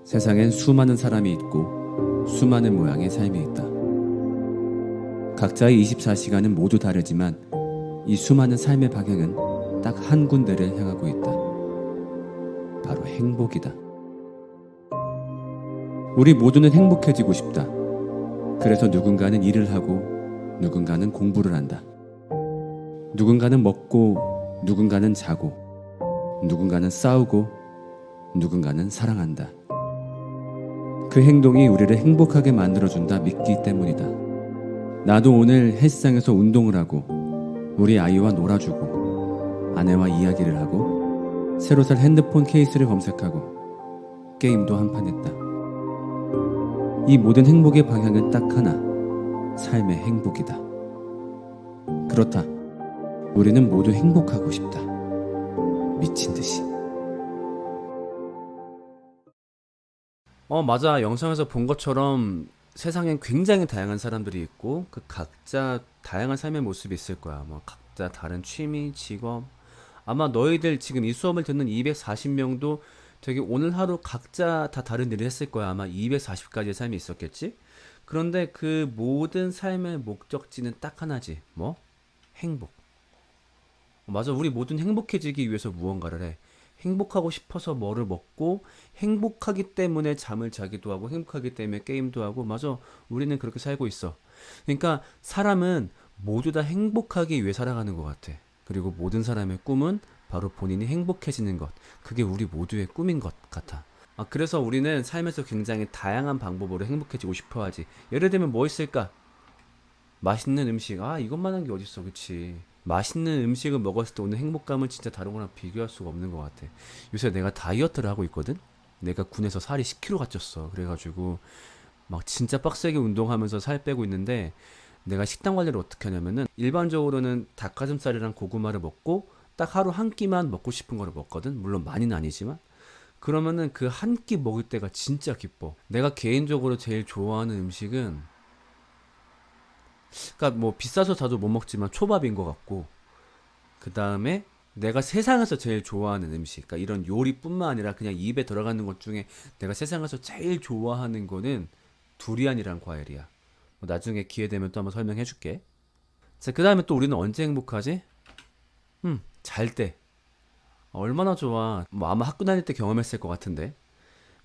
세상엔 수많은 사람이 있고 수많은 모양의 삶이 있다. 각자의 24시간은 모두 다르지만 이 수많은 삶의 방향은 딱 한 군데를 향하고 있다. 바로 행복이다. 우리 모두는 행복해지고 싶다. 그래서 누군가는 일을 하고 누군가는 공부를 한다. 누군가는 먹고 누군가는 자고 누군가는 싸우고 누군가는 사랑한다. 그 행동이 우리를 행복하게 만들어준다 믿기 때문이다. 나도 오늘 헬스장에서 운동을 하고 우리 아이와 놀아주고 아내와 이야기를 하고 새로 살 핸드폰 케이스를 검색하고 게임도 한판 했다. 이 모든 행복의 방향은 딱 하나, 삶의 행복이다. 그렇다. 우리는 모두 행복하고 싶다. 미친 듯이. 맞아. 영상에서 본 것처럼 세상엔 굉장히 다양한 사람들이 있고 그 각자 다양한 삶의 모습이 있을 거야. 뭐 각자 다른 취미, 직업. 아마 너희들 지금 이 수업을 듣는 240명도 되게 오늘 하루 각자 다 다른 일을 했을 거야. 아마 240가지의 삶이 있었겠지? 그런데 그 모든 삶의 목적지는 딱 하나지. 뭐? 행복. 맞아. 우리 모두는 행복해지기 위해서 무언가를 해. 행복하고 싶어서 뭐를 먹고 행복하기 때문에 잠을 자기도 하고 행복하기 때문에 게임도 하고 맞아. 우리는 그렇게 살고 있어. 그러니까 사람은 모두 다 행복하기 위해 살아가는 것 같아. 그리고 모든 사람의 꿈은 바로 본인이 행복해지는 것. 그게 우리 모두의 꿈인 것 같아. 그래서 우리는 삶에서 굉장히 다양한 방법으로 행복해지고 싶어 하지. 예를 들면 뭐 있을까? 맛있는 음식. 이것만한 게 어딨어. 그치? 맛있는 음식을 먹었을 때 오는 행복감은 진짜 다른 거랑 비교할 수가 없는 것 같아. 요새 내가 다이어트를 하고 있거든? 내가 군에서 살이 10kg 쪘어. 그래가지고 막 진짜 빡세게 운동하면서 살 빼고 있는데 내가 식단 관리를 어떻게 하냐면은 일반적으로는 닭가슴살이랑 고구마를 먹고 딱 하루 한 끼만 먹고 싶은 거를 먹거든. 물론 많이는 아니지만. 그러면은 그 한 끼 먹을 때가 진짜 기뻐. 내가 개인적으로 제일 좋아하는 음식은 그러니까 뭐 비싸서 자주 못 먹지만 초밥인 것 같고 그 다음에 내가 세상에서 제일 좋아하는 음식, 그러니까 이런 요리뿐만 아니라 그냥 입에 들어가는 것 중에 내가 세상에서 제일 좋아하는 거는 두리안이란 과일이야. 뭐 나중에 기회 되면 또 한번 설명해 줄게. 자, 그 다음에 또 우리는 언제 행복하지? 잘 때. 얼마나 좋아. 뭐 아마 학교 다닐 때 경험했을 것 같은데.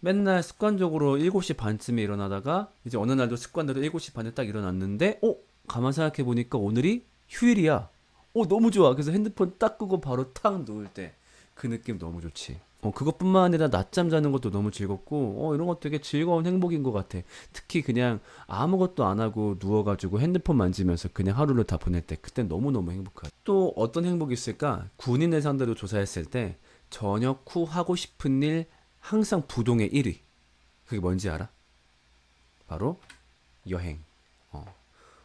맨날 습관적으로 7시 반쯤에 일어나다가 이제 어느 날도 습관대로 7시 반에 딱 일어났는데 가만 생각해 보니까 오늘이 휴일이야. 너무 좋아. 그래서 핸드폰 딱 끄고 바로 탁 누울 때 그 느낌 너무 좋지. 그것뿐만 아니라 낮잠 자는 것도 너무 즐겁고 이런 거 되게 즐거운 행복인 것 같아. 특히 그냥 아무것도 안 하고 누워가지고 핸드폰 만지면서 그냥 하루를 다 보낼 때 그땐 너무너무 행복하지. 또 어떤 행복이 있을까? 군인을 상대로 조사했을 때 저녁 후 하고 싶은 일 항상 부동의 1위. 그게 뭔지 알아? 바로 여행.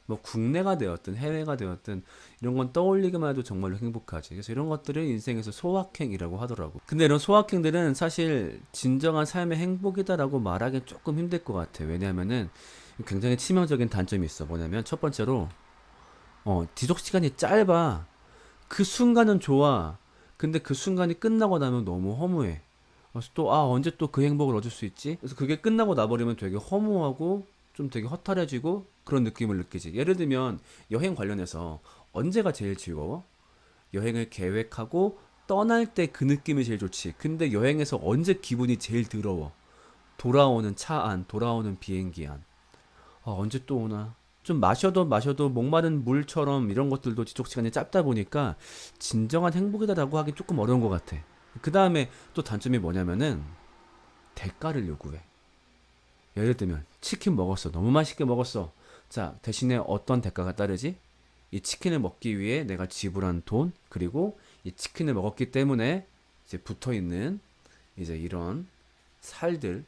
뭐 국내가 되었든 해외가 되었든 이런 건 떠올리기만 해도 정말로 행복하지. 그래서 이런 것들을 인생에서 소확행이라고 하더라고. 근데 이런 소확행들은 사실 진정한 삶의 행복이다라고 말하기 조금 힘들 것 같아. 왜냐하면은 굉장히 치명적인 단점이 있어. 뭐냐면 첫 번째로 지속 시간이 짧아. 그 순간은 좋아. 근데 그 순간이 끝나고 나면 너무 허무해. 그래서 또 언제 또 그 행복을 얻을 수 있지? 그래서 그게 끝나고 나버리면 되게 허무하고 좀 되게 허탈해지고 그런 느낌을 느끼지. 예를 들면 여행 관련해서 언제가 제일 즐거워? 여행을 계획하고 떠날 때 그 느낌이 제일 좋지. 근데 여행에서 언제 기분이 제일 더러워? 돌아오는 차 안, 돌아오는 비행기 안. 언제 또 오나? 좀 마셔도 목마른 물처럼 이런 것들도 지속 시간이 짧다 보니까 진정한 행복이다라고 하기 조금 어려운 것 같아. 그 다음에 또 단점이 뭐냐면은 대가를 요구해. 예를 들면 치킨 먹었어. 너무 맛있게 먹었어. 자, 대신에 어떤 대가가 따르지? 이 치킨을 먹기 위해 내가 지불한 돈, 그리고 이 치킨을 먹었기 때문에 이제 붙어 있는 이제 이런 살들.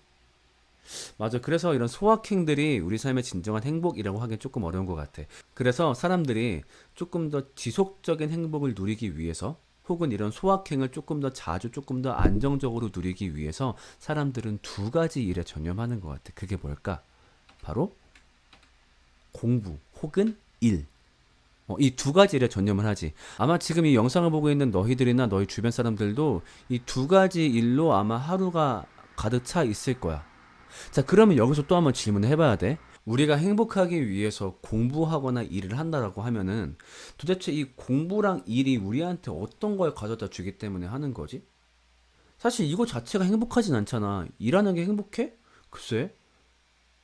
맞아. 그래서 이런 소확행들이 우리 삶의 진정한 행복이라고 하기엔 조금 어려운 것 같아. 그래서 사람들이 조금 더 지속적인 행복을 누리기 위해서 혹은 이런 소확행을 조금 더 자주 조금 더 안정적으로 누리기 위해서 사람들은 두 가지 일에 전념하는 것 같아. 그게 뭘까? 바로 공부 혹은 일. 이 두 가지 일에 전념을 하지. 아마 지금 이 영상을 보고 있는 너희들이나 너희 주변 사람들도 이 두 가지 일로 아마 하루가 가득 차 있을 거야. 자, 그러면 여기서 또 한번 질문을 해봐야 돼. 우리가 행복하기 위해서 공부하거나 일을 한다라고 하면은 도대체 이 공부랑 일이 우리한테 어떤 걸 가져다 주기 때문에 하는 거지? 사실 이거 자체가 행복하진 않잖아. 일하는 게 행복해? 글쎄.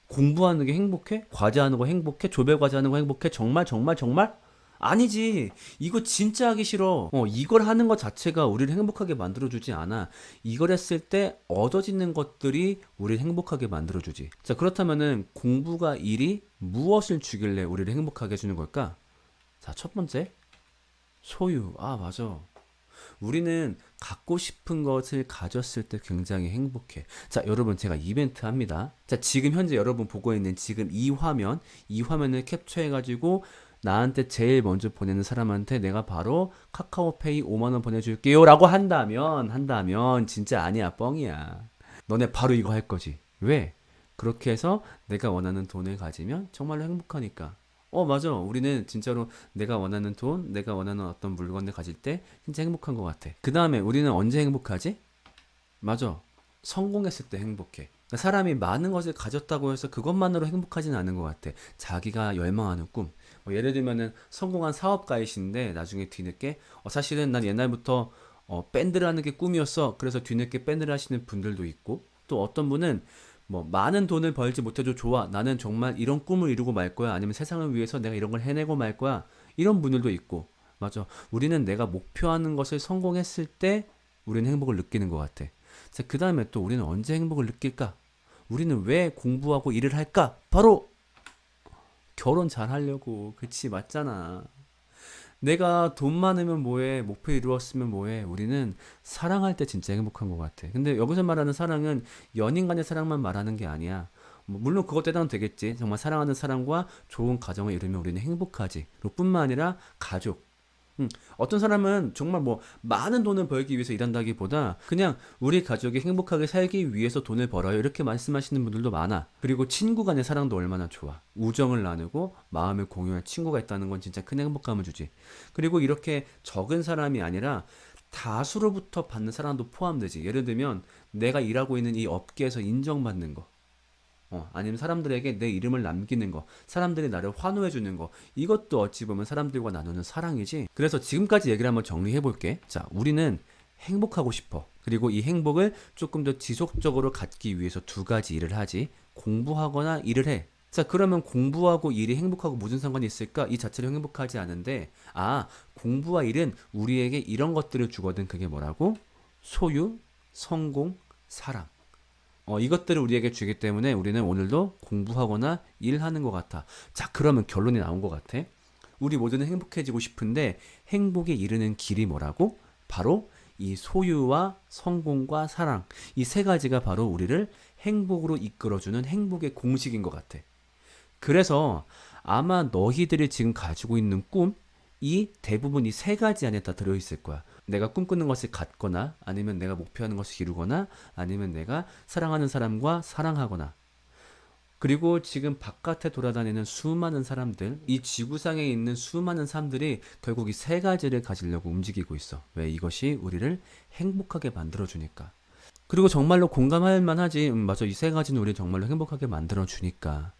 공부하는 게 행복해? 과제하는 거 행복해? 조별 과제하는 거 행복해? 정말 정말 정말? 아니지. 이거 진짜 하기 싫어. 이걸 하는 것 자체가 우리를 행복하게 만들어주지 않아. 이걸 했을 때 얻어지는 것들이 우리를 행복하게 만들어주지. 자, 그렇다면은 공부가 일이 무엇을 주길래 우리를 행복하게 해주는 걸까? 자, 첫 번째. 소유. 아, 맞아. 우리는 갖고 싶은 것을 가졌을 때 굉장히 행복해. 자, 여러분, 제가 이벤트 합니다. 자, 지금 현재 여러분 보고 있는 지금 이 화면을 캡처해가지고 나한테 제일 먼저 보내는 사람한테 내가 바로 카카오페이 5만 원 보내줄게요 라고 한다면 진짜 아니야, 뻥이야. 너네 바로 이거 할 거지. 왜? 그렇게 해서 내가 원하는 돈을 가지면 정말로 행복하니까. 맞아. 우리는 진짜로 내가 원하는 돈, 내가 원하는 어떤 물건을 가질 때 진짜 행복한 것 같아. 그 다음에 우리는 언제 행복하지? 맞아. 성공했을 때 행복해. 그러니까 사람이 많은 것을 가졌다고 해서 그것만으로 행복하지는 않은 것 같아. 자기가 열망하는 꿈. 예를 들면은 성공한 사업가이신데 나중에 뒤늦게 사실은 난 옛날부터 밴드를 하는 게 꿈이었어. 그래서 뒤늦게 밴드를 하시는 분들도 있고, 또 어떤 분은 많은 돈을 벌지 못해도 좋아. 나는 정말 이런 꿈을 이루고 말 거야. 아니면 세상을 위해서 내가 이런 걸 해내고 말 거야. 이런 분들도 있고. 맞아. 우리는 내가 목표하는 것을 성공했을 때 우리는 행복을 느끼는 것 같아. 자, 그 다음에 또 우리는 언제 행복을 느낄까? 우리는 왜 공부하고 일을 할까? 바로 결혼 잘 하려고. 그치, 맞잖아. 내가 돈 많으면 뭐해, 목표 이루었으면 뭐해. 우리는 사랑할 때 진짜 행복한 것 같아. 근데 여기서 말하는 사랑은 연인 간의 사랑만 말하는 게 아니야. 물론 그것 대단은 되겠지. 정말 사랑하는 사람과 좋은 가정을 이루면 우리는 행복하지. 그리고 뿐만 아니라 가족. 어떤 사람은 정말 많은 돈을 벌기 위해서 일한다기보다 그냥 우리 가족이 행복하게 살기 위해서 돈을 벌어요. 이렇게 말씀하시는 분들도 많아. 그리고 친구 간의 사랑도 얼마나 좋아. 우정을 나누고 마음을 공유할 친구가 있다는 건 진짜 큰 행복감을 주지. 그리고 이렇게 적은 사람이 아니라 다수로부터 받는 사랑도 포함되지. 예를 들면 내가 일하고 있는 이 업계에서 인정받는 거. 아니면 사람들에게 내 이름을 남기는 거, 사람들이 나를 환호해 주는 거, 이것도 어찌 보면 사람들과 나누는 사랑이지. 그래서 지금까지 얘기를 한번 정리해 볼게. 자, 우리는 행복하고 싶어. 그리고 이 행복을 조금 더 지속적으로 갖기 위해서 두 가지 일을 하지. 공부하거나 일을 해. 자, 그러면 공부하고 일이 행복하고 무슨 상관이 있을까? 이 자체로 행복하지 않은데, 공부와 일은 우리에게 이런 것들을 주거든. 그게 뭐라고? 소유, 성공, 사랑. 이것들을 우리에게 주기 때문에 우리는 오늘도 공부하거나 일하는 것 같아. 자, 그러면 결론이 나온 것 같아. 우리 모두는 행복해지고 싶은데 행복에 이르는 길이 뭐라고? 바로 이 소유와 성공과 사랑. 이 세 가지가 바로 우리를 행복으로 이끌어주는 행복의 공식인 것 같아. 그래서 아마 너희들이 지금 가지고 있는 꿈, 이 대부분 이 세 가지 안에 다 들어있을 거야. 내가 꿈꾸는 것을 갖거나, 아니면 내가 목표하는 것을 이루거나, 아니면 내가 사랑하는 사람과 사랑하거나. 그리고 지금 바깥에 돌아다니는 수많은 사람들, 이 지구상에 있는 수많은 사람들이 결국 이 세 가지를 가지려고 움직이고 있어. 왜? 이것이 우리를 행복하게 만들어주니까. 그리고 정말로 공감할 만하지. 맞아. 이 세 가지는 우리를 정말로 행복하게 만들어주니까.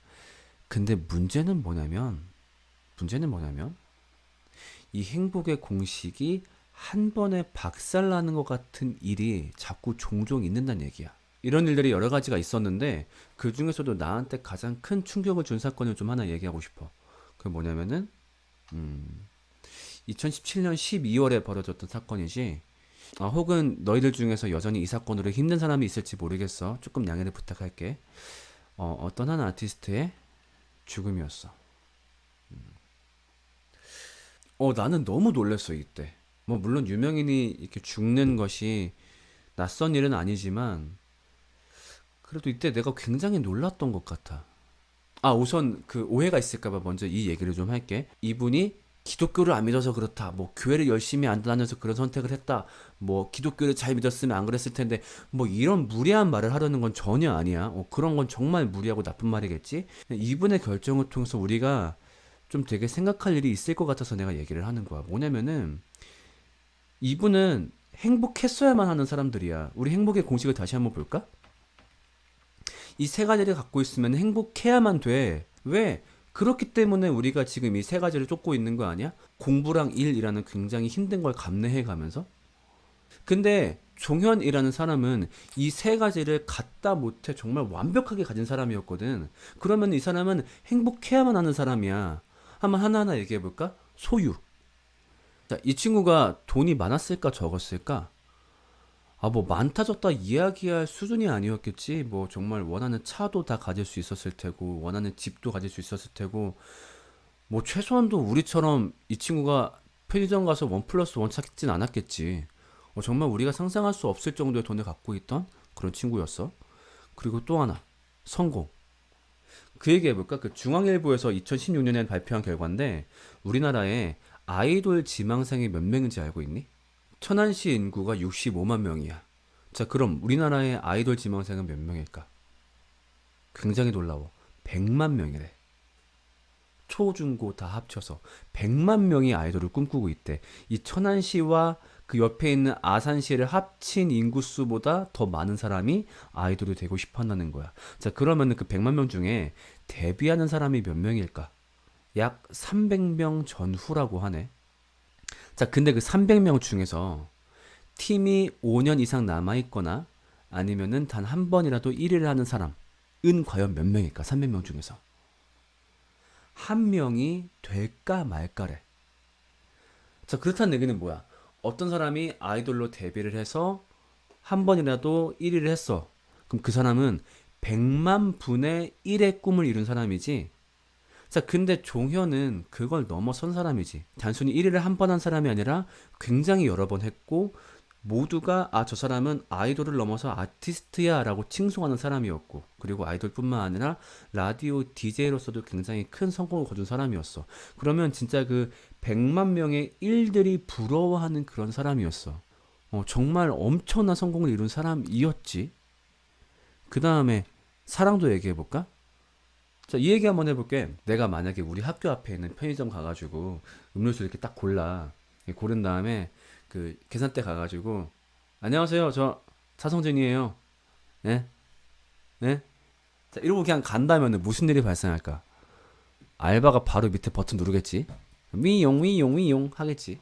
근데 문제는 뭐냐면, 이 행복의 공식이 한 번에 박살나는 것 같은 일이 자꾸 종종 있는다는 얘기야. 이런 일들이 여러 가지가 있었는데 그 중에서도 나한테 가장 큰 충격을 준 사건을 좀 하나 얘기하고 싶어. 그게 뭐냐면은 2017년 12월에 벌어졌던 사건이지. 혹은 너희들 중에서 여전히 이 사건으로 힘든 사람이 있을지 모르겠어. 조금 양해를 부탁할게. 어떤 한 아티스트의 죽음이었어. 나는 너무 놀랐어, 이때. 물론 유명인이 이렇게 죽는 것이 낯선 일은 아니지만, 그래도 이때 내가 굉장히 놀랐던 것 같아. 우선 그 오해가 있을까봐 먼저 이 얘기를 좀 할게. 이분이 기독교를 안 믿어서 그렇다. 교회를 열심히 안 다녀서 그런 선택을 했다. 기독교를 잘 믿었으면 안 그랬을 텐데, 이런 무리한 말을 하려는 건 전혀 아니야. 그런 건 정말 무리하고 나쁜 말이겠지. 이분의 결정을 통해서 우리가 좀 되게 생각할 일이 있을 것 같아서 내가 얘기를 하는 거야. 뭐냐면은 이분은 행복했어야만 하는 사람들이야. 우리 행복의 공식을 다시 한번 볼까? 이 세 가지를 갖고 있으면 행복해야만 돼. 왜? 그렇기 때문에 우리가 지금 이 세 가지를 쫓고 있는 거 아니야? 공부랑 일이라는 굉장히 힘든 걸 감내해 가면서. 근데 종현이라는 사람은 이 세 가지를 갖다 못해 정말 완벽하게 가진 사람이었거든. 그러면 이 사람은 행복해야만 하는 사람이야. 한번 하나하나 얘기해 볼까? 소유. 자, 이 친구가 돈이 많았을까 적었을까? 아, 뭐 많다 적다 이야기할 수준이 아니었겠지. 뭐 정말 원하는 차도 다 가질 수 있었을 테고, 원하는 집도 가질 수 있었을 테고, 뭐 최소한도 우리처럼 이 친구가 편의점 가서 원 플러스 원 찾진 않았겠지. 정말 우리가 상상할 수 없을 정도의 돈을 갖고 있던 그런 친구였어. 그리고 또 하나, 성공. 그 얘기 해볼까? 그 중앙일보에서 2016년에 발표한 결과인데, 우리나라에 아이돌 지망생이 몇 명인지 알고 있니? 천안시 인구가 65만 명이야. 자, 그럼 우리나라의 아이돌 지망생은 몇 명일까? 굉장히 놀라워. 100만 명이래. 초, 중, 고 다 합쳐서 100만 명이 아이돌을 꿈꾸고 있대. 이 천안시와 그 옆에 있는 아산시를 합친 인구수보다 더 많은 사람이 아이돌이 되고 싶어 한다는 거야. 자, 그러면은 그 100만 명 중에 데뷔하는 사람이 몇 명일까? 약 300명 전후라고 하네. 자, 근데 그 300명 중에서 팀이 5년 이상 남아있거나 아니면은 단 한 번이라도 1위를 하는 사람은 과연 몇 명일까? 300명 중에서. 한 명이 될까 말까래. 자, 그렇다는 얘기는 뭐야? 어떤 사람이 아이돌로 데뷔를 해서 한 번이라도 1위를 했어. 그럼 그 사람은 100만 분의 1의 꿈을 이룬 사람이지. 자, 근데 종현은 그걸 넘어선 사람이지. 단순히 1위를 한 번 한 사람이 아니라 굉장히 여러 번 했고, 모두가 저 사람은 아이돌을 넘어서 아티스트야 라고 칭송하는 사람이었고, 그리고 아이돌뿐만 아니라 라디오 DJ로서도 굉장히 큰 성공을 거둔 사람이었어. 그러면 진짜 그 100만 명의 일들이 부러워하는 그런 사람이었어. 정말 엄청난 성공을 이룬 사람이었지. 그 다음에 사랑도 얘기해볼까? 자, 이 얘기 한번 해볼게. 내가 만약에 우리 학교 앞에 있는 편의점 가가지고 음료수 이렇게 딱 골라. 고른 다음에 그 계산대 가가지고 안녕하세요. 저 차성준이에요. 네? 네? 자, 이러고 그냥 간다면은 무슨 일이 발생할까? 알바가 바로 밑에 버튼 누르겠지. 위용 위용 위용 하겠지.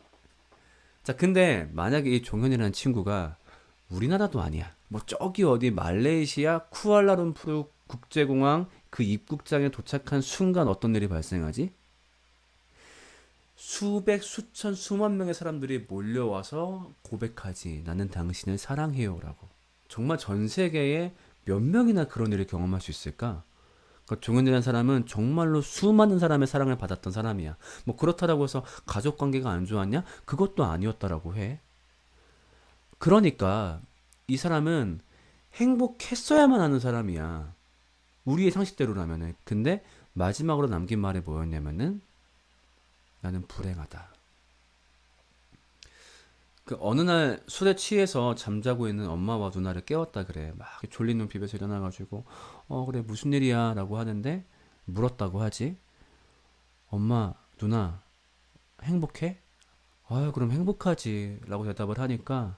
자, 근데 만약에 이 종현이라는 친구가 우리나라도 아니야. 뭐 저기 어디 말레이시아 쿠알라룸푸르 국제공항 그 입국장에 도착한 순간 어떤 일이 발생하지? 수백, 수천, 수만 명의 사람들이 몰려와서 고백하지. 나는 당신을 사랑해요. 라고. 정말 전 세계에 몇 명이나 그런 일을 경험할 수 있을까? 그러니까 종현이라는 사람은 정말로 수많은 사람의 사랑을 받았던 사람이야. 뭐 그렇다고 해서 가족 관계가 안 좋았냐? 그것도 아니었다라고 해. 그러니까 이 사람은 행복했어야만 하는 사람이야. 우리의 상식대로라면은. 근데 마지막으로 남긴 말이 뭐였냐면은 나는 불행하다. 그 어느 날 술에 취해서 잠자고 있는 엄마와 누나를 깨웠다 그래. 막 졸린 눈 비벼서 일어나가지고 그래 무슨 일이야 라고 하는데 물었다고 하지. 엄마 누나 행복해? 아유 그럼 행복하지 라고 대답을 하니까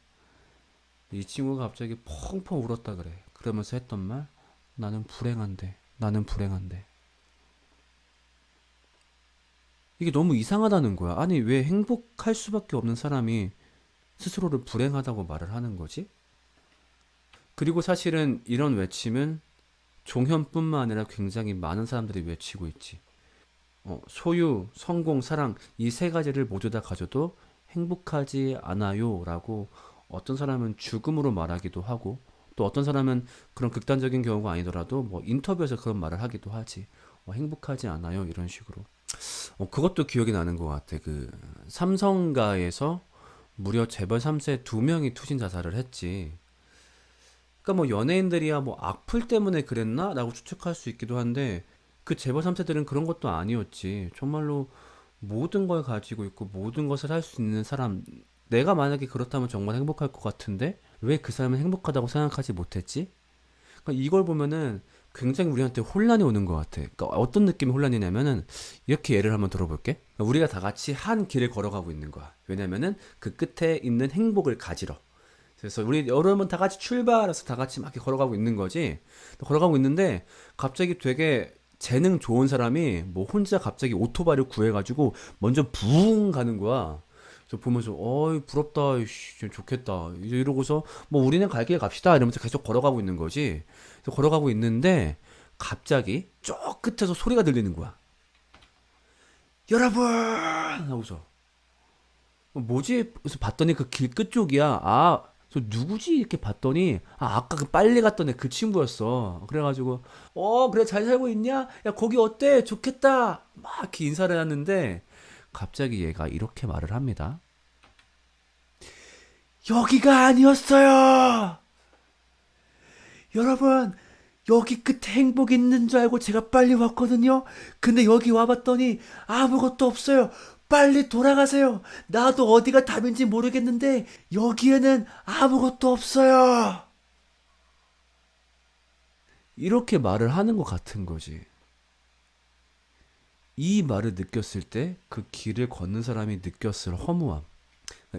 이 친구가 갑자기 펑펑 울었다 그래. 그러면서 했던 말 나는 불행한데 나는 불행한데. 이게 너무 이상하다는 거야. 아니 왜 행복할 수밖에 없는 사람이 스스로를 불행하다고 말을 하는 거지? 그리고 사실은 이런 외침은 종현뿐만 아니라 굉장히 많은 사람들이 외치고 있지. 소유, 성공, 사랑 이 세 가지를 모두 다 가져도 행복하지 않아요 라고 어떤 사람은 죽음으로 말하기도 하고 또 어떤 사람은 그런 극단적인 경우가 아니더라도 뭐 인터뷰에서 그런 말을 하기도 하지. 행복하지 않아요 이런 식으로. 그것도 기억이 나는 것 같아. 그 삼성가에서 무려 재벌 3세 2명이 투신 자살을 했지. 그러니까 뭐 연예인들이야 뭐 악플 때문에 그랬나? 라고 추측할 수 있기도 한데 그 재벌 3세들은 그런 것도 아니었지. 정말로 모든 걸 가지고 있고 모든 것을 할 수 있는 사람. 내가 만약에 그렇다면 정말 행복할 것 같은데 왜 그 사람은 행복하다고 생각하지 못했지? 그러니까 이걸 보면은 굉장히 우리한테 혼란이 오는 것 같아. 그러니까 어떤 느낌의 혼란이냐면은 이렇게 예를 한번 들어볼게. 그러니까 우리가 다 같이 한 길을 걸어가고 있는 거야. 왜냐면은 그 끝에 있는 행복을 가지러. 그래서 우리 여러분 다 같이 출발해서 다 같이 막 이렇게 걸어가고 있는 거지. 걸어가고 있는데 갑자기 되게 재능 좋은 사람이 뭐 혼자 갑자기 오토바이를 구해가지고 먼저 붕 가는 거야. 그래서 보면서 어이 부럽다, 이씨, 좀 좋겠다. 이제 이러고서 뭐 우리는 갈 길 갑시다 이러면서 계속 걸어가고 있는 거지. 그래서 걸어가고 있는데 갑자기 저 끝에서 소리가 들리는 거야. 여러분 하고서 뭐지? 그래서 봤더니 그 길 끝쪽이야. 아, 저 누구지? 이렇게 봤더니 아, 아까 그 빨리 갔던 애 그 친구였어. 그래가지고 그래 잘 살고 있냐? 야 거기 어때? 좋겠다. 막 이렇게 인사를 하는데 갑자기 얘가 이렇게 말을 합니다. 여기가 아니었어요. 여러분 여기 끝에 행복이 있는 줄 알고 제가 빨리 왔거든요. 근데 여기 와봤더니 아무것도 없어요. 빨리 돌아가세요. 나도 어디가 답인지 모르겠는데 여기에는 아무것도 없어요. 이렇게 말을 하는 것 같은 거지. 이 말을 느꼈을 때 그 길을 걷는 사람이 느꼈을 허무함.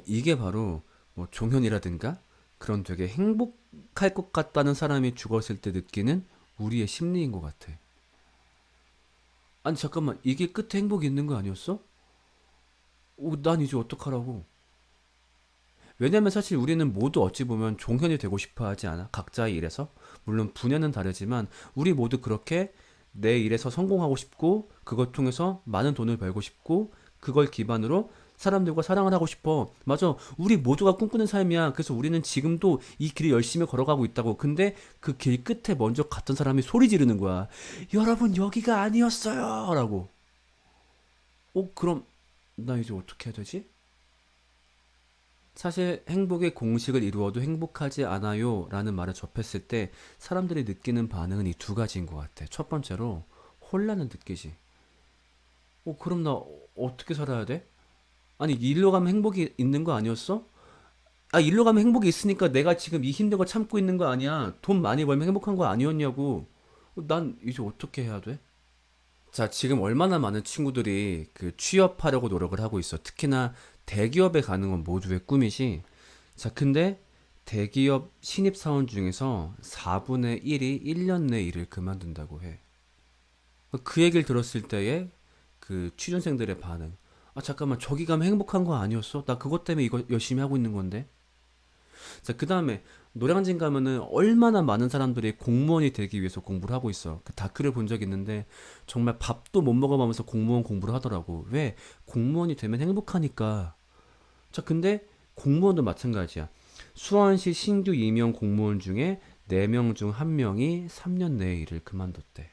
이게 바로 뭐 종현이라든가 그런 되게 행복할 것 같다는 사람이 죽었을 때 느끼는 우리의 심리인 것 같아. 아니 잠깐만 이게 끝에 행복이 있는 거 아니었어? 난 이제 어떡하라고. 왜냐면 사실 우리는 모두 어찌 보면 종현이 되고 싶어 하지 않아? 각자의 일에서. 물론 분야는 다르지만 우리 모두 그렇게 내 일에서 성공하고 싶고 그것 통해서 많은 돈을 벌고 싶고 그걸 기반으로 사람들과 사랑을 하고 싶어. 맞아. 우리 모두가 꿈꾸는 삶이야. 그래서 우리는 지금도 이 길을 열심히 걸어가고 있다고. 근데 그 길 끝에 먼저 갔던 사람이 소리 지르는 거야. 여러분 여기가 아니었어요. 라고. 그럼 나 이제 어떻게 해야 되지? 사실 행복의 공식을 이루어도 행복하지 않아요 라는 말을 접했을 때 사람들이 느끼는 반응은 이 두 가지인 것 같아. 첫 번째로 혼란을 느끼지. 그럼 나 어떻게 살아야 돼? 아니, 일로 가면 행복이 있는 거 아니었어? 아, 일로 가면 행복이 있으니까 내가 지금 이 힘든 거 참고 있는 거 아니야. 돈 많이 벌면 행복한 거 아니었냐고. 난 이제 어떻게 해야 돼? 자, 지금 얼마나 많은 친구들이 그 취업하려고 노력을 하고 있어. 특히나 대기업에 가는 건 모두의 꿈이지. 자, 근데 대기업 신입사원 중에서 4분의 1이 1년 내 일을 그만둔다고 해. 그 얘기를 들었을 때의 그 취준생들의 반응. 아, 잠깐만, 저기 가면 행복한 거 아니었어? 나 그것 때문에 이거 열심히 하고 있는 건데. 자, 그 다음에 노량진 가면은 얼마나 많은 사람들이 공무원이 되기 위해서 공부를 하고 있어. 그 다큐를 본 적 있는데 정말 밥도 못 먹어가면서 공무원 공부를 하더라고. 왜? 공무원이 되면 행복하니까. 자, 근데 공무원도 마찬가지야. 수원시 신규 임용 공무원 중에 4명 중 1명이 3년 내에 일을 그만뒀대.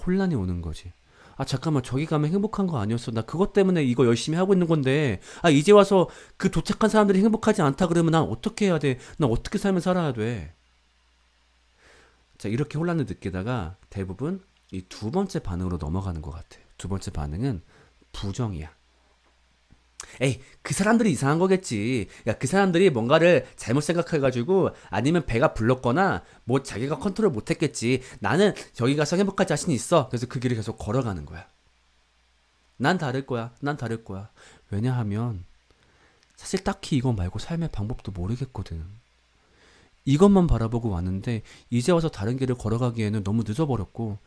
혼란이 오는 거지. 아, 잠깐만, 저기 가면 행복한 거 아니었어? 나 그것 때문에 이거 열심히 하고 있는 건데, 아, 이제 와서 그 도착한 사람들이 행복하지 않다 그러면 난 어떻게 해야 돼? 난 어떻게 살면 살아야 돼? 자, 이렇게 혼란을 느끼다가 대부분 이 두 번째 반응으로 넘어가는 것 같아. 두 번째 반응은 부정이야. 에이, 그 사람들이 이상한 거겠지. 야, 그 사람들이 뭔가를 잘못 생각해가지고 아니면 배가 불렀거나 뭐 자기가 컨트롤 못했겠지. 나는 저기 가서 행복할 자신이 있어. 그래서 그 길을 계속 걸어가는 거야. 난 다를 거야. 난 다를 거야. 왜냐하면 사실 딱히 이거 말고 삶의 방법도 모르겠거든. 이것만 바라보고 왔는데 이제 와서 다른 길을 걸어가기에는 너무 늦어버렸고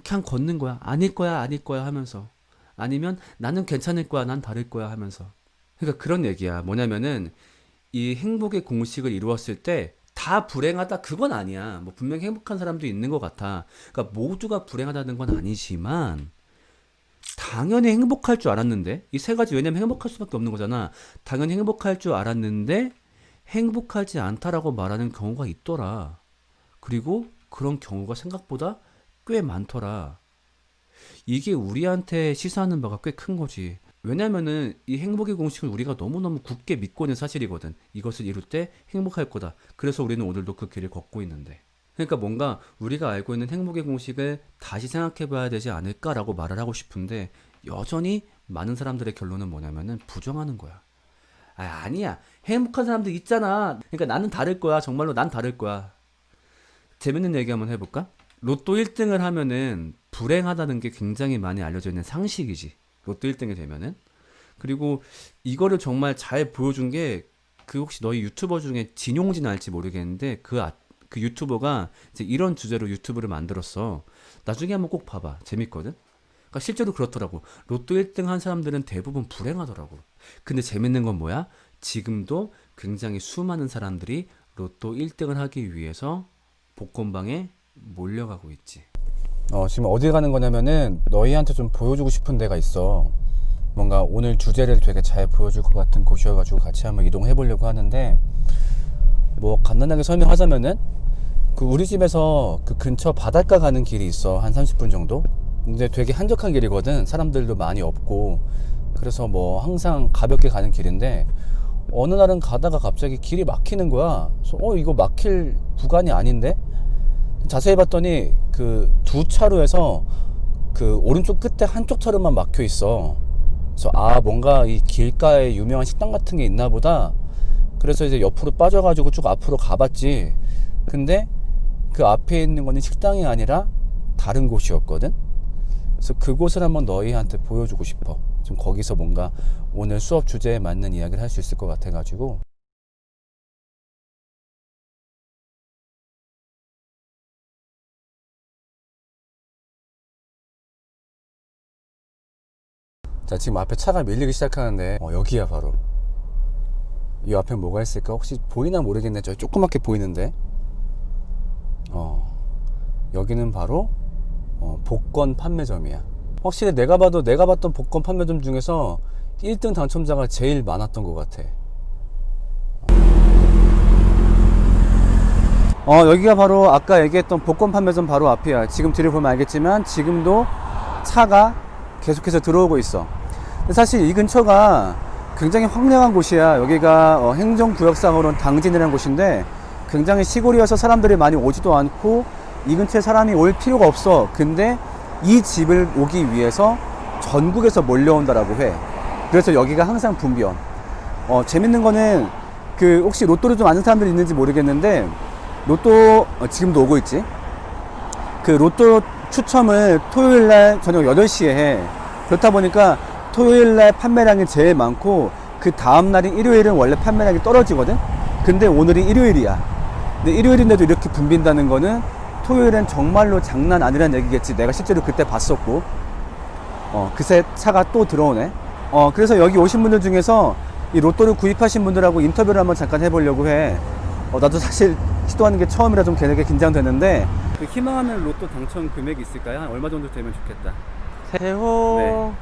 그냥 걷는 거야. 아닐 거야, 아닐 거야 하면서. 아니면 나는 괜찮을 거야, 난 다를 거야 하면서. 그러니까 그런 얘기야. 뭐냐면은 이 행복의 공식을 이루었을 때 다 불행하다 그건 아니야. 뭐 분명히 행복한 사람도 있는 것 같아. 그러니까 모두가 불행하다는 건 아니지만 당연히 행복할 줄 알았는데 이 세 가지 왜냐면 행복할 수밖에 없는 거잖아. 당연히 행복할 줄 알았는데 행복하지 않다라고 말하는 경우가 있더라. 그리고 그런 경우가 생각보다 꽤 많더라. 이게 우리한테 시사하는 바가 꽤 큰 거지. 왜냐면은 이 행복의 공식을 우리가 너무너무 굳게 믿고 있는 사실이거든. 이것을 이룰 때 행복할 거다. 그래서 우리는 오늘도 그 길을 걷고 있는데. 그러니까 뭔가 우리가 알고 있는 행복의 공식을 다시 생각해 봐야 되지 않을까라고 말을 하고 싶은데 여전히 많은 사람들의 결론은 뭐냐면은 부정하는 거야. 아, 아니야. 행복한 사람들 있잖아. 그러니까 나는 다를 거야. 정말로 난 다를 거야. 재밌는 얘기 한번 해볼까? 로또 1등을 하면은 불행하다는 게 굉장히 많이 알려져 있는 상식이지. 로또 1등이 되면은. 그리고 이거를 정말 잘 보여준 게 그 혹시 너희 유튜버 중에 진용진 알지 모르겠는데 그 유튜버가 이제 이런 주제로 유튜브를 만들었어. 나중에 한번 꼭 봐봐. 재밌거든. 그러니까 실제로 그렇더라고. 로또 1등 한 사람들은 대부분 불행하더라고. 근데 재밌는 건 뭐야? 지금도 굉장히 수많은 사람들이 로또 1등을 하기 위해서 복권방에 몰려가고 있지. 지금 어디 가는 거냐면은 너희한테 좀 보여주고 싶은 데가 있어. 뭔가 오늘 주제를 되게 잘 보여줄 것 같은 곳이어가지고 같이 한번 이동해 보려고 하는데, 뭐 간단하게 설명하자면은 그 우리 집에서 그 근처 바닷가 가는 길이 있어. 한 30분 정도. 근데 되게 한적한 길이거든. 사람들도 많이 없고. 그래서 뭐 항상 가볍게 가는 길인데, 어느 날은 가다가 갑자기 길이 막히는 거야. 그래서 이거 막힐 구간이 아닌데? 자세히 봤더니 그 두 차로에서 그 오른쪽 끝에 한쪽 차로만 막혀 있어. 그래서 뭔가 이 길가에 유명한 식당 같은 게 있나 보다. 그래서 이제 옆으로 빠져가지고 쭉 앞으로 가봤지. 근데 그 앞에 있는 거는 식당이 아니라 다른 곳이었거든. 그래서 그곳을 한번 너희한테 보여주고 싶어. 좀 거기서 뭔가 오늘 수업 주제에 맞는 이야기를 할 수 있을 것 같아가지고. 자, 지금 앞에 차가 밀리기 시작하는데 여기야 바로. 이 앞에 뭐가 있을까? 혹시 보이나 모르겠네. 저 조그맣게 보이는데. 여기는 바로 복권 판매점이야. 확실히 내가 봤던 복권 판매점 중에서 1등 당첨자가 제일 많았던 것 같아. 여기가 바로 아까 얘기했던 복권 판매점 바로 앞이야. 지금 뒤를 보면 알겠지만 지금도 차가 계속해서 들어오고 있어. 근데 사실 이 근처가 굉장히 황량한 곳이야. 여기가 행정구역상으로는 당진이라는 곳인데 굉장히 시골이어서 사람들이 많이 오지도 않고 이 근처에 사람이 올 필요가 없어. 근데 이 집을 오기 위해서 전국에서 몰려온다라고 해. 그래서 여기가 항상 붐벼. 재밌는 거는 그 혹시 로또를 좀 아는 사람들이 있는지 모르겠는데 로또 지금도 오고 있지. 그 로또 추첨을 토요일날 저녁 8시에 해. 그렇다 보니까 토요일날 판매량이 제일 많고 그 다음날인 일요일은 원래 판매량이 떨어지거든. 근데 오늘이 일요일이야. 근데 일요일인데도 이렇게 붐빈다는 거는 토요일엔 정말로 장난 아니란 얘기겠지. 내가 실제로 그때 봤었고. 그새 차가 또 들어오네. 그래서 여기 오신 분들 중에서 이 로또를 구입하신 분들하고 인터뷰를 한번 잠깐 해보려고 해. 나도 사실 시도하는 게 처음이라 좀 되게 긴장되는데. 그 희망하는 로또 당첨 금액이 있을까요? 한 얼마 정도 되면 좋겠다. 세후 네.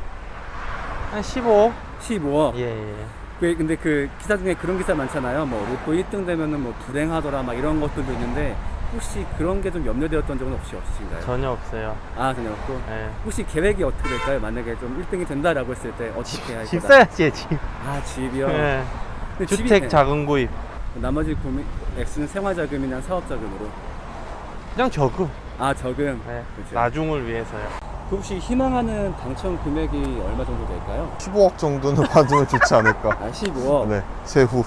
한 15억? 15억. 예. 근데 그 기사 중에 그런 기사 많잖아요. 뭐 로또 1등 되면은 뭐 불행하더라 막 이런 것들도 있는데 혹시 그런 게 좀 염려되었던 적은 혹시 없으신가요? 전혀 없어요. 전혀 없고. 예. 혹시 계획이 어떻게 될까요? 만약에 좀 1등이 된다라고 했을 때 어떻게 할 집 거다? 사야지, 집. 집이요. 예. 근데 주택 집이- 자금 구입. 나머지 액수는 생활자금이나 사업자금으로. 그냥 저금. 저금. 예. 그렇죠. 나중을 위해서요. 그 혹시 희망하는 당첨 금액이 얼마 정도 될까요? 15억 정도는 받으면 좋지 않을까. 15억. 네, 세후.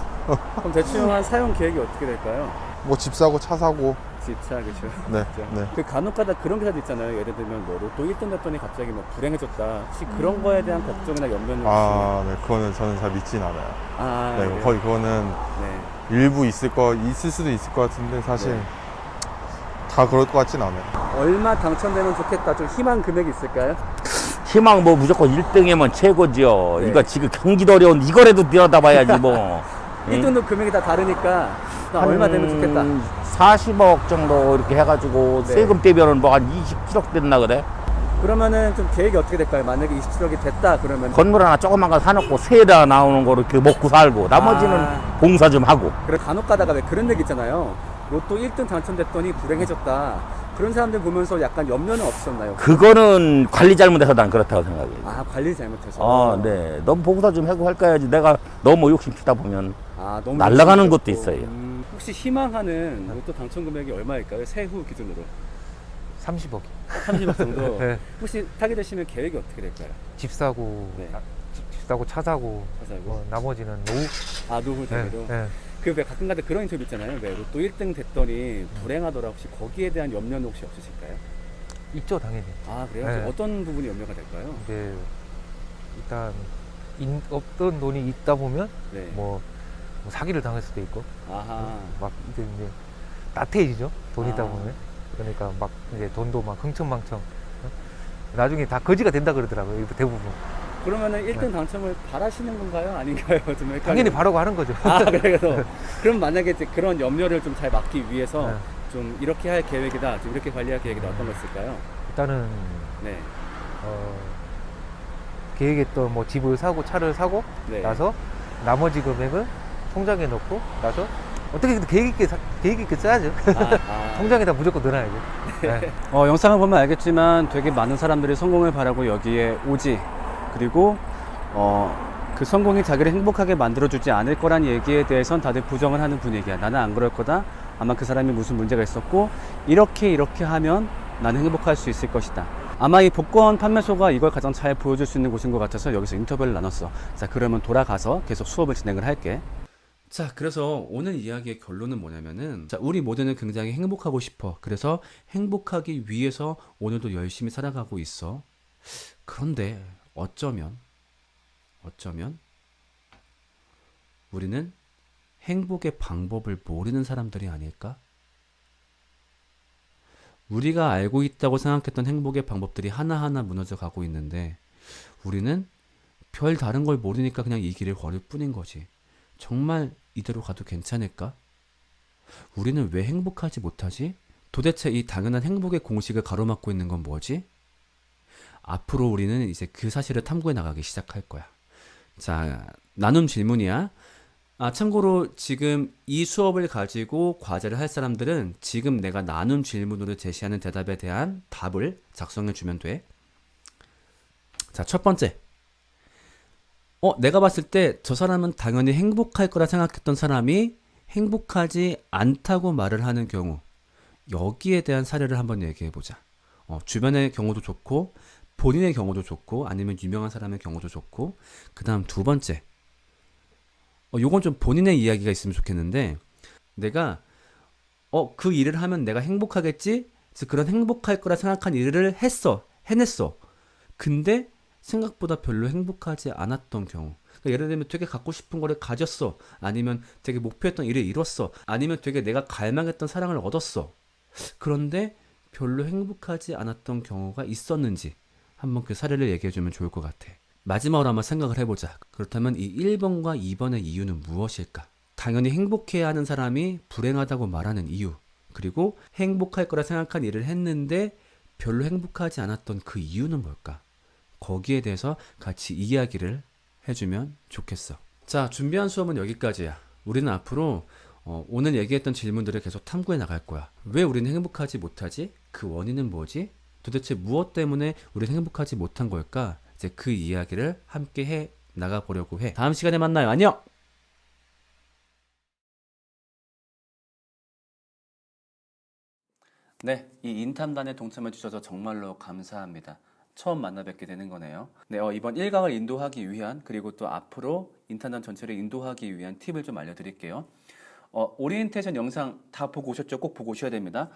그럼 대충 한 사용 계획이 어떻게 될까요? 뭐 집 사고 차 사고. 집차, 그렇죠. 네, 네. 그 간혹가다 그런 기사도 있잖아요. 예를 들면 뭐 로또 1등 됐더니 갑자기 뭐 불행해졌다. 혹시 그런 거에 대한 걱정이나 연면은 네, 그거는 저는 잘 믿진 않아요. 네, 그래요? 거의 그거는 네. 일부 있을 수도 있을 것 같은데 사실 네. 다 그럴 것 같진 않아요. 얼마 당첨되면 좋겠다. 좀 희망 금액이 있을까요? 희망 뭐 무조건 1등이면 최고죠. 네. 이거 지금 경기도 어려운 이거라도 들여다봐야지 뭐. 예? 1등도 금액이 다 다르니까 얼마 되면 좋겠다. 40억 정도 이렇게 해가지고 네. 세금 떼면은 뭐 한 27억 됐나 그래? 그러면은 좀 계획이 어떻게 될까요? 만약에 27억이 됐다 그러면 건물 하나 조그만 거 사놓고 세다 나오는 거로 이렇게 먹고 살고 나머지는 아. 봉사 좀 하고. 그래 간혹 가다가 왜 그런 얘기 있잖아요. 로또 1등 당첨됐더니 불행해졌다. 그런 사람들 보면서 약간 염려는 없었나요? 그거는 관리 잘못해서 난 그렇다고 생각해. 관리 잘못해서. 네. 너무 봉사 좀 하고 할 거야지. 내가 너무 욕심 피다 보면 너무 날아가는 욕심이 것도 있었고. 있어요. 혹시 희망하는 로또 당첨 금액이 얼마일까요? 세후 기준으로 30억. 30억 정도. 네. 혹시 타게 되시면 계획이 어떻게 될까요? 집 사고, 네. 집 사고, 차 사고. 차 사고. 나머지는 노후. 노후 예. 대비로. 예. 그 왜 가끔가다 그런 인터뷰 있잖아요. 왜 로또 1등 됐더니 불행하더라. 혹시 거기에 대한 염려는 혹시 없으실까요? 있죠, 당연히. 아 그래요? 네. 어떤 부분이 염려가 될까요? 이제 일단 없던 돈이 있다 보면 네. 뭐 사기를 당할 수도 있고 아하. 막 이제 나태해지죠. 돈 있다 아. 보면. 그러니까 막 이제 돈도 막 흥청망청. 나중에 다 거지가 된다 그러더라고요. 대부분. 그러면은 1등 당첨을 바라시는 건가요? 아닌가요? 좀 헷갈려요. 당연히 바라고 하는 거죠. 아 그래서 그럼 만약에 이제 그런 염려를 좀 잘 막기 위해서 네. 좀 이렇게 할 계획이다, 좀 이렇게 관리할 계획이다 어떤 거 있을까요? 일단은 네. 계획했던 뭐 집을 사고 차를 사고 네. 나서 나머지 금액을 통장에 넣고 나서 어떻게든 계획 있게 써야죠. 통장에다 무조건 넣어놔야죠. 네. 영상을 보면 알겠지만 되게 많은 사람들이 성공을 바라고 여기에 오지. 그리고 그 성공이 자기를 행복하게 만들어주지 않을 거란 얘기에 대해선 다들 부정을 하는 분위기야. 나는 안 그럴 거다. 아마 그 사람이 무슨 문제가 있었고 이렇게 하면 나는 행복할 수 있을 것이다. 아마 이 복권 판매소가 이걸 가장 잘 보여줄 수 있는 곳인 것 같아서 여기서 인터뷰를 나눴어. 자, 그러면 돌아가서 계속 수업을 진행을 할게. 자, 그래서 오늘 이야기의 결론은 뭐냐면은, 자, 우리 모두는 굉장히 행복하고 싶어. 그래서 행복하기 위해서 오늘도 열심히 살아가고 있어. 그런데 어쩌면 우리는 행복의 방법을 모르는 사람들이 아닐까? 우리가 알고 있다고 생각했던 행복의 방법들이 하나하나 무너져 가고 있는데, 우리는 별 다른 걸 모르니까 그냥 이 길을 걸을 뿐인 거지. 정말 이대로 가도 괜찮을까? 우리는 왜 행복하지 못하지? 도대체 이 당연한 행복의 공식을 가로막고 있는 건 뭐지? 앞으로 우리는 이제 그 사실을 탐구해 나가기 시작할 거야. 자, 나눔 질문이야. 참고로 지금 이 수업을 가지고 과제를 할 사람들은 지금 내가 나눔 질문으로 제시하는 대답에 대한 답을 작성해 주면 돼. 자, 첫 번째. 내가 봤을 때 저 사람은 당연히 행복할 거라 생각했던 사람이 행복하지 않다고 말을 하는 경우, 여기에 대한 사례를 한번 얘기해 보자. 주변의 경우도 좋고 본인의 경우도 좋고 아니면 유명한 사람의 경우도 좋고. 그 다음 두 번째, 요건 좀 본인의 이야기가 있으면 좋겠는데, 내가 그 일을 하면 내가 행복하겠지? 그래서 그런 행복할 거라 생각한 일을 해냈어. 근데 생각보다 별로 행복하지 않았던 경우. 그러니까 예를 들면 되게 갖고 싶은 거를 가졌어. 아니면 되게 목표했던 일을 이뤘어. 아니면 되게 내가 갈망했던 사랑을 얻었어. 그런데 별로 행복하지 않았던 경우가 있었는지 한번 그 사례를 얘기해 주면 좋을 것 같아. 마지막으로 한번 생각을 해보자. 그렇다면 이 1번과 2번의 이유는 무엇일까? 당연히 행복해야 하는 사람이 불행하다고 말하는 이유, 그리고 행복할 거라 생각한 일을 했는데 별로 행복하지 않았던 그 이유는 뭘까? 거기에 대해서 같이 이야기를 해주면 좋겠어. 자, 준비한 수업은 여기까지야. 우리는 앞으로 오늘 얘기했던 질문들을 계속 탐구해 나갈 거야. 왜 우리는 행복하지 못하지? 그 원인은 뭐지? 도대체 무엇 때문에 우리는 행복하지 못한 걸까? 이제 그 이야기를 함께 해 나가 보려고 해. 다음 시간에 만나요. 안녕! 네, 이 인탐단에 동참해 주셔서 정말로 감사합니다. 처음 만나 뵙게 되는 거네요. 네, 이번 1강을 인도하기 위한, 그리고 또 앞으로 인탐단 전체를 인도하기 위한 팁을 좀 알려드릴게요. 오리엔테이션 영상 다 보고 오셨죠? 꼭 보고 오셔야 됩니다.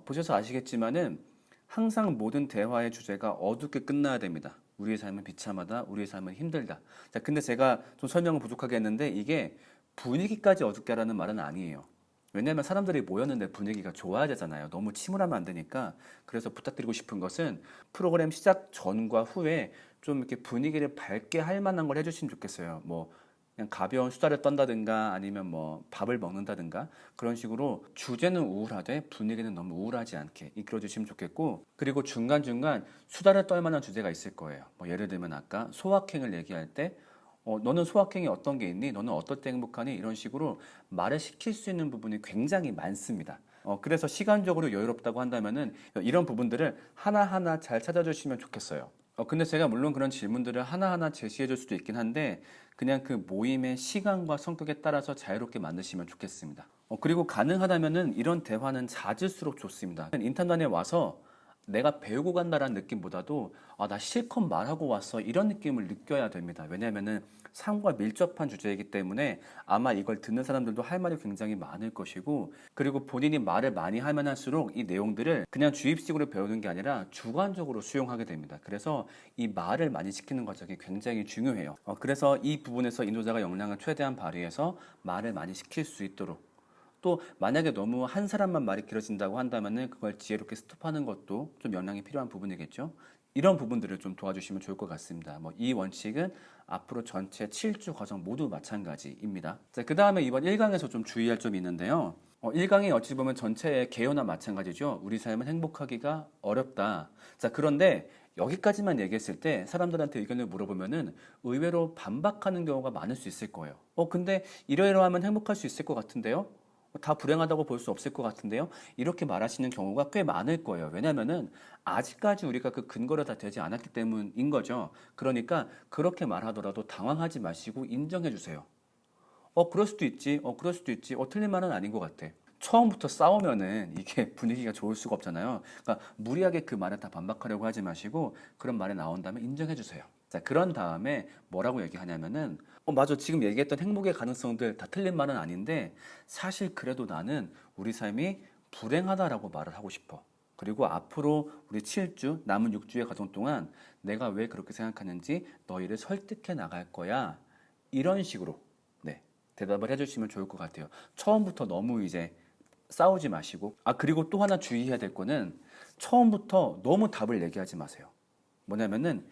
보셔서 아시겠지만은 항상 모든 대화의 주제가 어둡게 끝나야 됩니다. 우리의 삶은 비참하다, 우리의 삶은 힘들다. 자, 근데 제가 좀 설명을 부족하게 했는데 이게 분위기까지 어둡게 하라는 말은 아니에요. 왜냐하면 사람들이 모였는데 분위기가 좋아야 되잖아요. 너무 침울하면 안 되니까. 그래서 부탁드리고 싶은 것은 프로그램 시작 전과 후에 좀 이렇게 분위기를 밝게 할 만한 걸 해주시면 좋겠어요. 뭐 그냥 가벼운 수다를 떤다든가 아니면 뭐 밥을 먹는다든가 그런 식으로 주제는 우울하되 분위기는 너무 우울하지 않게 이끌어 주시면 좋겠고, 그리고 중간중간 수다를 떨 만한 주제가 있을 거예요. 뭐 예를 들면 아까 소확행을 얘기할 때 너는 소확행이 어떤 게 있니? 너는 어떨 때 행복하니? 이런 식으로 말을 시킬 수 있는 부분이 굉장히 많습니다. 그래서 시간적으로 여유롭다고 한다면은 이런 부분들을 하나하나 잘 찾아주시면 좋겠어요. 근데 제가 물론 그런 질문들을 하나하나 제시해 줄 수도 있긴 한데 그냥 그 모임의 시간과 성격에 따라서 자유롭게 만드시면 좋겠습니다. 그리고 가능하다면은 이런 대화는 잦을수록 좋습니다. 인턴단에 와서 내가 배우고 간다라는 느낌보다도 나 실컷 말하고 왔어 이런 느낌을 느껴야 됩니다. 왜냐하면은 삶과 밀접한 주제이기 때문에 아마 이걸 듣는 사람들도 할 말이 굉장히 많을 것이고, 그리고 본인이 말을 많이 하면 할수록 이 내용들을 그냥 주입식으로 배우는 게 아니라 주관적으로 수용하게 됩니다. 그래서 이 말을 많이 시키는 과정이 굉장히 중요해요. 그래서 이 부분에서 인도자가 역량을 최대한 발휘해서 말을 많이 시킬 수 있도록, 또 만약에 너무 한 사람만 말이 길어진다고 한다면은 그걸 지혜롭게 스톱하는 것도 좀 역량이 필요한 부분이겠죠. 이런 부분들을 좀 도와주시면 좋을 것 같습니다. 이 원칙은 앞으로 전체 7주 과정 모두 마찬가지입니다. 자, 그 다음에 이번 1강에서 좀 주의할 점이 있는데요. 1강이 어찌 보면 전체의 개요나 마찬가지죠. 우리 삶은 행복하기가 어렵다. 자, 그런데 여기까지만 얘기했을 때 사람들한테 의견을 물어보면은 의외로 반박하는 경우가 많을 수 있을 거예요. 근데 이러이러하면 행복할 수 있을 것 같은데요? 다 불행하다고 볼 수 없을 것 같은데요? 이렇게 말하시는 경우가 꽤 많을 거예요. 왜냐면은 아직까지 우리가 그 근거를 다 되지 않았기 때문인 거죠. 그러니까 그렇게 말하더라도 당황하지 마시고 인정해 주세요. 그럴 수도 있지. 그럴 수도 있지. 틀린 말은 아닌 것 같아. 처음부터 싸우면은 이게 분위기가 좋을 수가 없잖아요. 그러니까 무리하게 그 말에 다 반박하려고 하지 마시고 그런 말이 나온다면 인정해 주세요. 자, 그런 다음에 뭐라고 얘기하냐면은 맞아. 지금 얘기했던 행복의 가능성들 다 틀린 말은 아닌데 사실 그래도 나는 우리 삶이 불행하다라고 말을 하고 싶어. 그리고 앞으로 우리 7주, 남은 6주의 과정 동안 내가 왜 그렇게 생각하는지 너희를 설득해 나갈 거야. 이런 식으로 대답을 해주시면 좋을 것 같아요. 처음부터 너무 이제 싸우지 마시고, 그리고 또 하나 주의해야 될 거는 처음부터 너무 답을 얘기하지 마세요. 뭐냐면은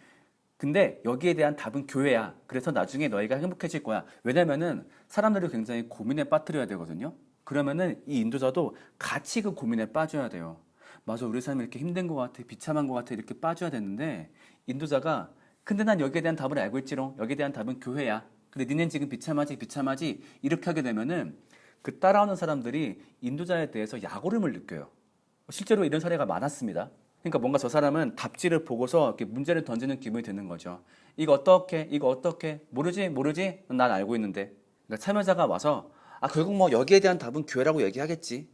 근데 여기에 대한 답은 교회야. 그래서 나중에 너희가 행복해질 거야. 왜냐면은 사람들을 굉장히 고민에 빠뜨려야 되거든요. 그러면은 이 인도자도 같이 그 고민에 빠져야 돼요. 맞아, 우리 삶이 이렇게 힘든 것 같아, 비참한 것 같아, 이렇게 빠져야 되는데 인도자가 근데 난 여기에 대한 답을 알고 있지롱. 여기에 대한 답은 교회야. 근데 니넨 지금 비참하지 이렇게 하게 되면은 그 따라오는 사람들이 인도자에 대해서 약오름을 느껴요. 실제로 이런 사례가 많았습니다. 그러니까 뭔가 저 사람은 답지를 보고서 이렇게 문제를 던지는 기분이 드는 거죠. 이거 어떻게 모르지 난 알고 있는데. 그러니까 참여자가 와서 결국 여기에 대한 답은 교회라고 얘기하겠지.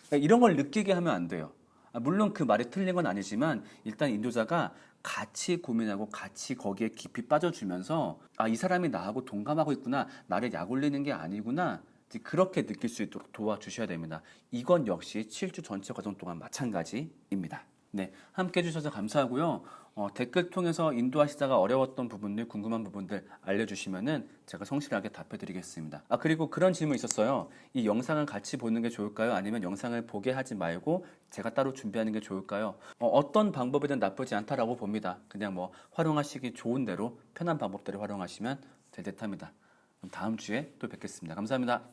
그러니까 이런 걸 느끼게 하면 안 돼요. 물론 그 말이 틀린 건 아니지만 일단 인도자가 같이 고민하고 같이 거기에 깊이 빠져주면서 이 사람이 나하고 동감하고 있구나, 나를 약올리는 게 아니구나, 그렇게 느낄 수 있도록 도와주셔야 됩니다. 이건 역시 7주 전체 과정 동안 마찬가지입니다. 네, 함께 해주셔서 감사하고요. 댓글 통해서 인도하시다가 어려웠던 부분들, 궁금한 부분들 알려주시면은 제가 성실하게 답해드리겠습니다. 그리고 그런 질문 있었어요. 이 영상을 같이 보는 게 좋을까요? 아니면 영상을 보게 하지 말고 제가 따로 준비하는 게 좋을까요? 어떤 방법이든 나쁘지 않다라고 봅니다. 그냥 활용하시기 좋은 대로 편한 방법대로 활용하시면 될 듯합니다. 그럼 다음 주에 또 뵙겠습니다. 감사합니다.